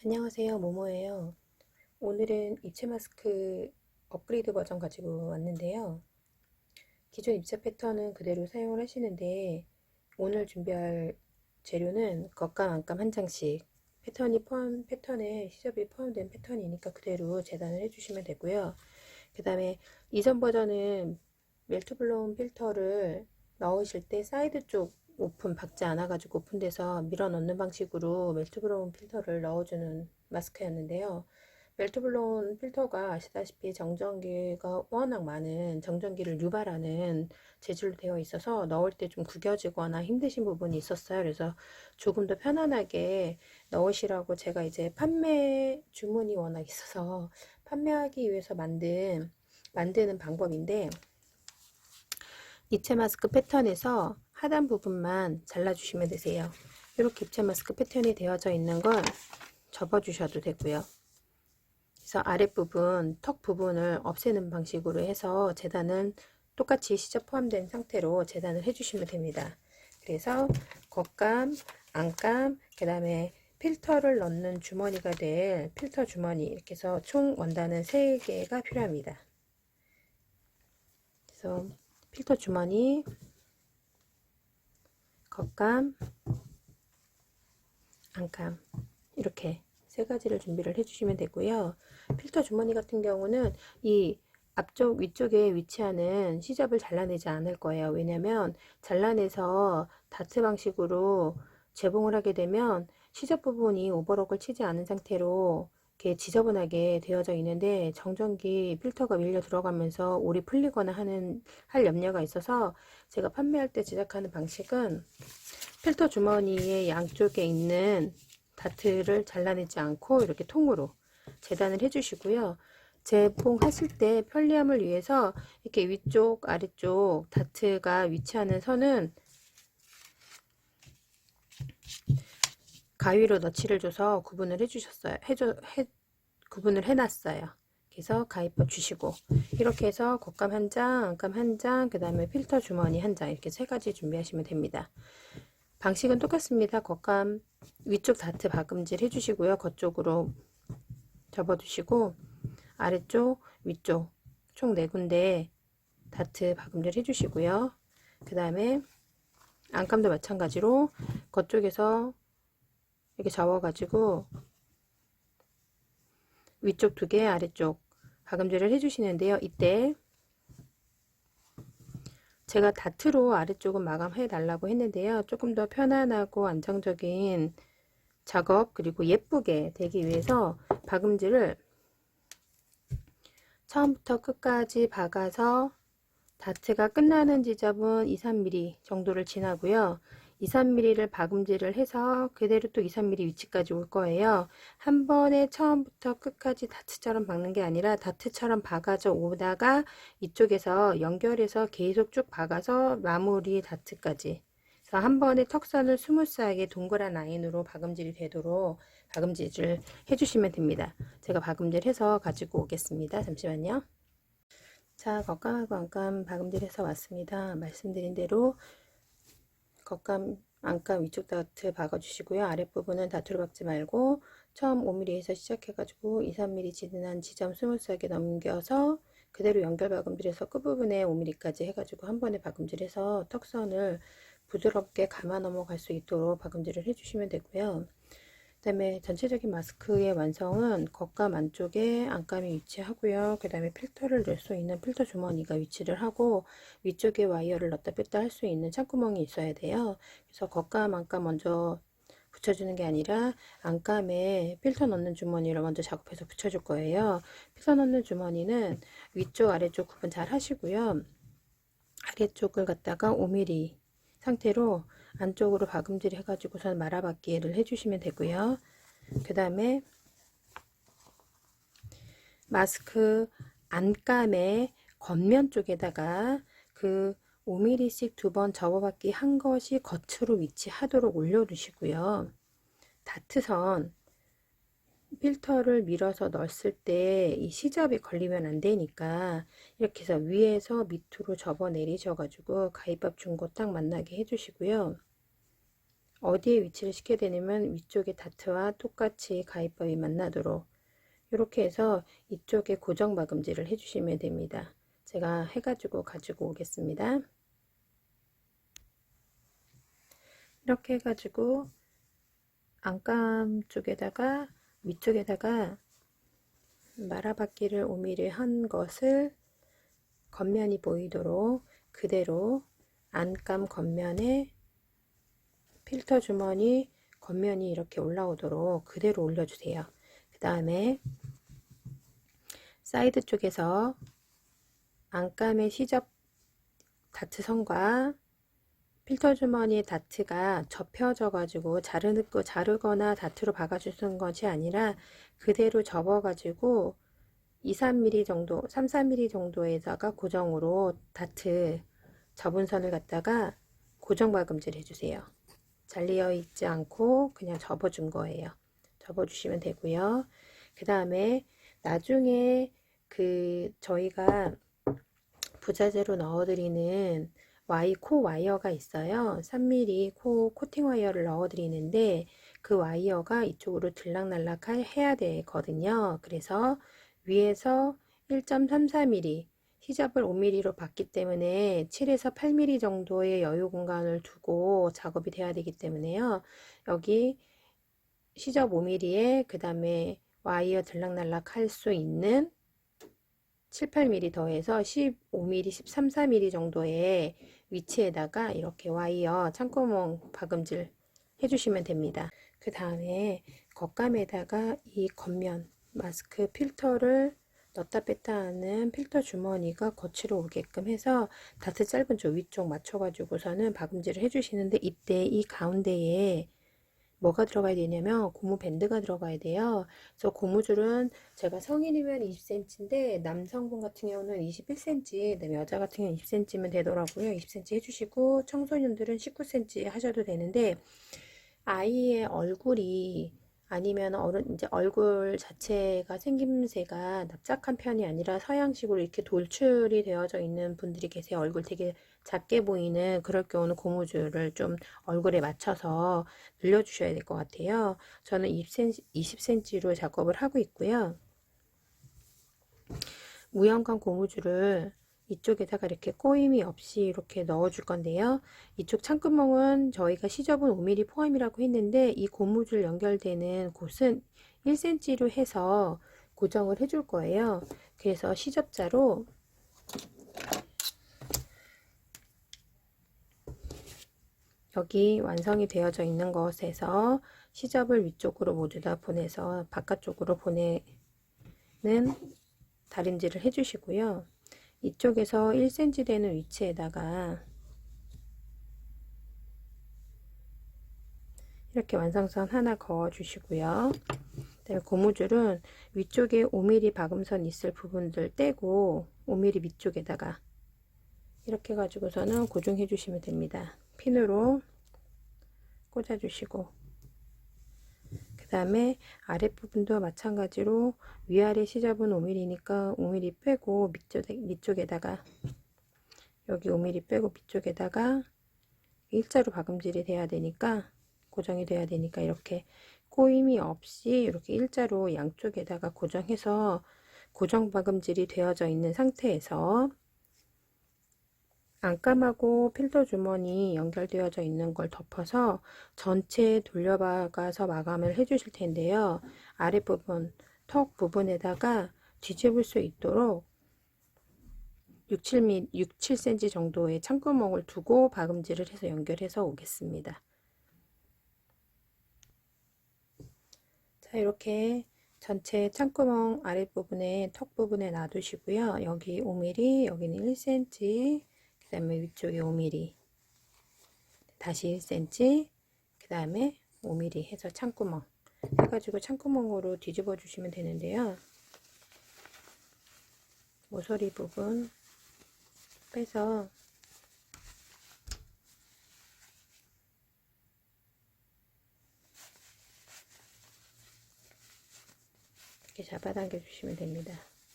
안녕하세요, 모모예요. 오늘은 입체 마스크 업그레이드 버전 가지고 왔는데요. 기존 입체 패턴은 그대로 사용을 하시는데 오늘 준비할 재료는 겉감, 안감 한 장씩 패턴에 시접이 포함된 패턴이니까 그대로 재단을 해주시면 되고요. 그 다음에 이전 버전은 멜트블로운 필터를 넣으실 때 사이드 쪽 오픈 박지 않아 가지고 오픈돼서 밀어 넣는 방식으로 멜트블로운 필터를 넣어주는 마스크였는데요. 멜트블로운 필터가 아시다시피 정전기가 워낙 많은 정전기를 유발하는 재질로 되어 있어서 넣을 때 좀 구겨지거나 힘드신 부분이 있었어요. 그래서 조금 더 편안하게 넣으시라고 제가 이제 판매 주문이 워낙 있어서 판매하기 위해서 만드는 방법인데, 입체 마스크 패턴에서 하단 부분만 잘라주시면 되세요. 이렇게 입체 마스크 패턴이 되어져 있는 걸 접어주셔도 되고요. 그래서 아랫부분, 턱 부분을 없애는 방식으로 해서 재단은 똑같이 시접 포함된 상태로 재단을 해주시면 됩니다. 그래서 겉감, 안감, 그 다음에 필터를 넣는 주머니가 될 필터 주머니, 이렇게 해서 총 원단은 3개가 필요합니다. 그래서 필터 주머니, 겉감, 안감, 이렇게 3가지를 준비를 해주시면 되고요. 필터 주머니 같은 경우는 이 앞쪽 위쪽에 위치하는 시접을 잘라내지 않을 거예요. 왜냐면 잘라내서 다트 방식으로 재봉을 하게 되면 시접 부분이 오버록을 치지 않은 상태로 이렇게 지저분하게 되어져 있는데 정전기 필터가 밀려 들어가면서 올이 풀리거나 할 염려가 있어서 제가 판매할 때 제작하는 방식은 필터 주머니의 양쪽에 있는 다트를 잘라내지 않고 이렇게 통으로 재단을 해주시고요. 재봉하실 때 편리함을 위해서 이렇게 위쪽 아래쪽 다트가 위치하는 선은 가위로 너치를 줘서 구분을 구분을 해놨어요. 그래서 가위법 주시고 이렇게 해서 겉감 한 장, 안감 한 장, 그 다음에 필터 주머니 한 장, 이렇게 3가지 준비하시면 됩니다. 방식은 똑같습니다. 겉감 위쪽 다트 박음질 해주시고요. 겉쪽으로 접어두시고 아래쪽, 위쪽 총 4군데 다트 박음질 해주시고요. 그 다음에 안감도 마찬가지로 겉쪽에서 이렇게 접어가지고 위쪽 2개, 아래쪽 박음질을 해주시는데요. 이때 제가 다트로 아래쪽은 마감해 달라고 했는데요. 조금 더 편안하고 안정적인 작업 그리고 예쁘게 되기 위해서 박음질을 처음부터 끝까지 박아서 다트가 끝나는 지점은 2~3mm 정도를 지나고요. 2~3mm를 박음질을 해서 그대로 또 2~3mm 위치까지 올 거예요. 한 번에 처음부터 끝까지 다트처럼 박는 게 아니라 다트처럼 박아져 오다가 이쪽에서 연결해서 계속 쭉 박아서 마무리 다트까지. 그래서 한 번에 턱선을 스무스하게 동그란 라인으로 박음질이 되도록 박음질을 해주시면 됩니다. 제가 박음질 해서 가지고 오겠습니다. 잠시만요. 자, 겉감하고 안감 박음질해서 왔습니다. 말씀드린 대로 겉감, 안감 위쪽 다트 박아주시고요. 아랫부분은 다투를 박지 말고 처음 5mm에서 시작해가지고 2~3mm 지난 지점 스무스하게 넘겨서 그대로 연결 박음질해서 끝부분에 5mm까지 해가지고 한 번에 박음질해서 턱선을 부드럽게 감아 넘어갈 수 있도록 박음질을 해주시면 되고요. 그 다음에 전체적인 마스크의 완성은 겉감 안쪽에 안감이 위치하고요. 그 다음에 필터를 넣을 수 있는 필터 주머니가 위치를 하고 위쪽에 와이어를 넣었다 뺐다 할 수 있는 창구멍이 있어야 돼요. 그래서 겉감 안감 먼저 붙여주는 게 아니라 안감에 필터 넣는 주머니를 먼저 작업해서 붙여줄 거예요. 필터 넣는 주머니는 위쪽 아래쪽 구분 잘 하시고요. 아래쪽을 갖다가 5mm 상태로 안쪽으로 박음질 해가지고선 말아받기를 해주시면 되고요. 그 다음에 마스크 안감의 겉면 쪽에다가 그 5mm씩 2번 접어받기 한 것이 겉으로 위치하도록 올려두시고요. 다트선 필터를 밀어서 넣었을 때 이 시접이 걸리면 안 되니까 이렇게 해서 위에서 밑으로 접어 내리셔 가지고 가위밥 준 거 딱 만나게 해주시고요. 어디에 위치를 시켜야 되냐면 위쪽에 다트와 똑같이 가위바위 만나도록 이렇게 해서 이쪽에 고정 박음질을 해주시면 됩니다. 제가 해가지고 가지고 오겠습니다. 이렇게 해가지고 안감 쪽에다가 위쪽에다가 말아받기를 5mm 한 것을 겉면이 보이도록 그대로 안감 겉면에 필터 주머니 겉면이 이렇게 올라오도록 그대로 올려주세요. 그 다음에 사이드 쪽에서 안감의 시접 다트선과 필터 주머니의 다트가 접혀져 가지고 자르거나 다트로 박아주는 것이 아니라 그대로 접어 가지고 2, 3mm 정도 3, 4mm 정도에다가 고정으로 다트 접은 선을 갖다가 고정 박음질 해주세요. 잘리어 있지 않고 그냥 접어준 거예요. 접어주시면 되고요. 그 다음에 나중에 저희가 부자재로 넣어드리는 코 와이어가 있어요. 3mm 코팅 와이어를 넣어드리는데 그 와이어가 이쪽으로 들락날락 해야 되거든요. 그래서 위에서 1.34mm 시접을 5mm로 받기 때문에 7에서 8mm 정도의 여유 공간을 두고 작업이 돼야 되기 때문에요. 여기 시접 5mm에 그 다음에 와이어 들락날락 할 수 있는 7, 8mm 더해서 15mm, 13, 4mm 정도의 위치에다가 이렇게 와이어 창구멍 박음질 해주시면 됩니다. 그 다음에 겉감에다가 이 겉면 마스크 필터를 넣다 뺐다 하는 필터 주머니가 거치로 오게끔 해서 다트 짧은 쪽 위쪽 맞춰가지고서는 박음질을 해주시는데 이때 이 가운데에 뭐가 들어가야 되냐면 고무 밴드가 들어가야 돼요. 그래서 고무줄은 제가 성인이면 20cm인데 남성분 같은 경우는 21cm, 그다음에 여자 같은 경우는 20cm면 되더라고요. 20cm 해주시고 청소년들은 19cm 하셔도 되는데 아이의 얼굴이 아니면 이제 얼굴 자체가 생김새가 납작한 편이 아니라 서양식으로 이렇게 돌출이 되어져 있는 분들이 계세요. 얼굴 되게 작게 보이는 그럴 경우는 고무줄을 좀 얼굴에 맞춰서 늘려주셔야 될 것 같아요. 저는 20cm로 작업을 하고 있고요. 무연감 고무줄을 이쪽에다가 이렇게 꼬임이 없이 이렇게 넣어 줄 건데요. 이쪽 창구멍은 저희가 시접은 5mm 포함이라고 했는데 이 고무줄 연결되는 곳은 1cm로 해서 고정을 해 줄 거예요. 그래서 시접자로 여기 완성이 되어져 있는 것에서 시접을 위쪽으로 모두 다 보내서 바깥쪽으로 보내는 다림질을 해주시고요. 이쪽에서 1cm 되는 위치에다가 이렇게 완성선 하나 그어 주시고요. 그다음에 고무줄은 위쪽에 5mm 박음선 있을 부분들 떼고 5mm 밑쪽에다가 이렇게 가지고서는 고정해 주시면 됩니다. 핀으로 꽂아 주시고 그 다음에 아랫부분도 마찬가지로 위아래 시접은 5mm니까 5mm 빼고 밑쪽에다가 여기 5mm 빼고 밑쪽에다가 일자로 박음질이 돼야 되니까 고정이 돼야 되니까 이렇게 꼬임이 없이 이렇게 일자로 양쪽에다가 고정해서 고정 박음질이 되어져 있는 상태에서 안감하고 필터 주머니 연결되어져 있는 걸 덮어서 전체 돌려박아서 마감을 해 주실 텐데요. 아랫부분 턱 부분에다가 뒤집을 수 있도록 7cm 정도의 창구멍을 두고 박음질을 해서 연결해서 오겠습니다. 자, 이렇게 전체 창구멍 아랫부분에 턱 부분에 놔두시고요. 여기 5mm, 여기는 1cm, 그 다음에 위쪽에 5mm, 다시 1cm, 그 다음에 5mm 해서 창구멍 해가지고 창구멍으로 뒤집어 주시면 되는데요. 모서리 부분 빼서 이렇게 잡아당겨 주시면 됩니다.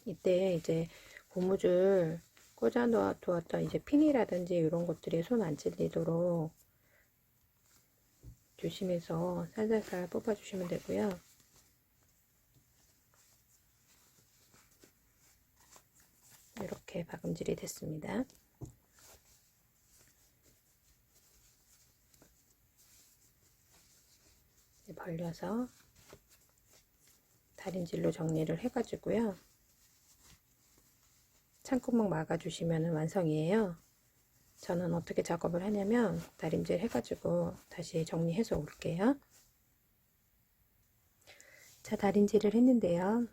이때 이제 고무줄 꽂아 두었던 이제 핀이라든지 이런 것들이 손 안 찔리도록 조심해서 살살살 뽑아주시면 되고요. 이렇게 박음질이 됐습니다. 벌려서 다림질로 정리를 해가지고요. 창구멍 막아주시면 완성이에요. 저는 어떻게 작업을 하냐면 다림질 해가지고 다시 정리해서 올게요. 자, 다림질을 했는데요.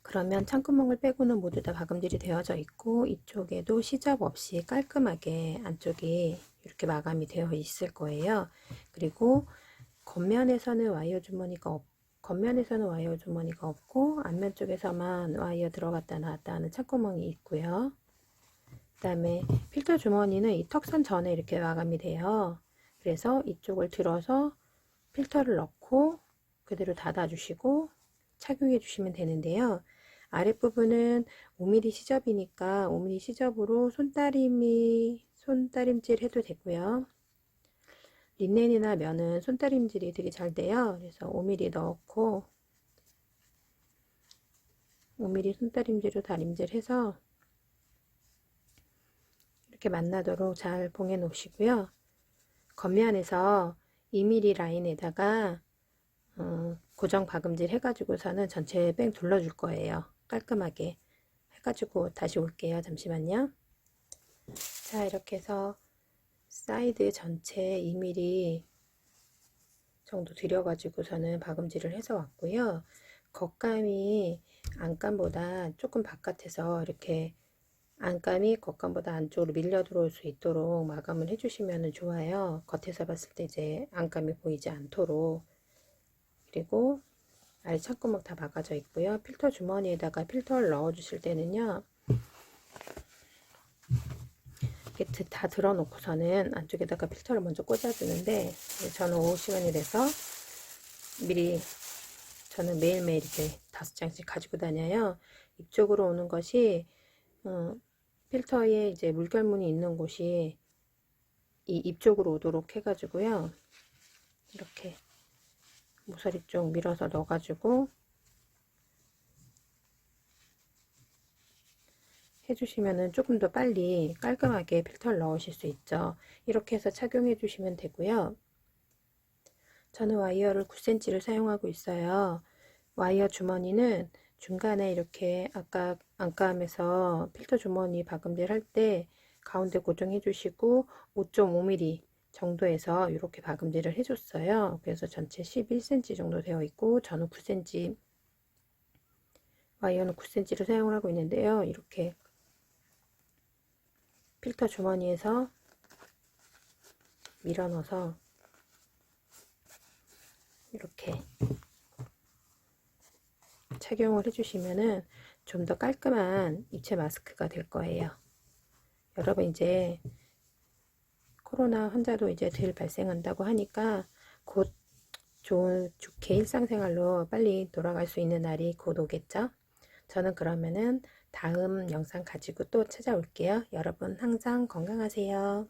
그러면 창구멍을 빼고는 모두 다 박음질이 되어져 있고 이쪽에도 시접 없이 깔끔하게 안쪽이 이렇게 마감이 되어 있을 거예요. 그리고 겉면에서는 와이어 주머니가 없고 앞면 쪽에서만 와이어 들어갔다 나왔다 하는 창구멍이 있고요. 그 다음에 필터 주머니는 이 턱선 전에 이렇게 마감이 돼요. 그래서 이쪽을 들어서 필터를 넣고 그대로 닫아주시고 착용해 주시면 되는데요. 아랫부분은 5mm 시접이니까 5mm 시접으로 손다림질 해도 되고요. 린넨이나 면은 손다림질이 되게 잘 돼요. 그래서 5mm 넣고 5mm 손다림질로 다림질 해서 이렇게 만나도록 잘 봉해 놓으시고요. 겉면에서 2mm 라인에다가 고정 박음질 해가지고서는 전체 뺑 둘러줄 거예요. 깔끔하게 해가지고 다시 올게요. 잠시만요. 자, 이렇게 해서 사이드 전체 2mm 정도 들여가지고서는 박음질을 해서 왔고요. 겉감이 안감보다 조금 바깥에서 이렇게 안감이 겉감보다 안쪽으로 밀려 들어올 수 있도록 마감을 해주시면 좋아요. 겉에서 봤을 때 이제 안감이 보이지 않도록. 그리고 아래 창구멍 다 막아져 있고요. 필터 주머니에다가 필터를 넣어 주실 때는요, 이렇게 다 들어 놓고서는 안쪽에다가 필터를 먼저 꽂아 주는데 저는 오후 시간이 돼서 미리 저는 매일매일 이렇게 5장씩 가지고 다녀요. 이쪽으로 오는 것이 필터에 이제 물결무늬 있는 곳이 이 입 쪽으로 오도록 해가지고요. 이렇게 모서리 쪽 밀어서 넣어가지고 해주시면은 조금 더 빨리 깔끔하게 필터를 넣으실 수 있죠. 이렇게 해서 착용해 주시면 되고요. 저는 와이어를 9cm를 사용하고 있어요. 와이어 주머니는 중간에 이렇게 아까 안감에서 필터 주머니 박음질 할 때 가운데 고정해 주시고 5.5mm 정도에서 이렇게 박음질을 해줬어요. 그래서 전체 11cm 정도 되어 있고 저는 9cm 와이어는 9cm를 사용을 하고 있는데요. 이렇게 필터 주머니에서 밀어 넣어서 이렇게 착용을 해주시면은 좀 더 깔끔한 입체 마스크가 될 거예요. 여러분 이제 코로나 환자도 이제 덜 발생한다고 하니까 곧 좋게 일상생활로 빨리 돌아갈 수 있는 날이 곧 오겠죠? 저는 그러면은 다음 영상 가지고 또 찾아올게요. 여러분 항상 건강하세요.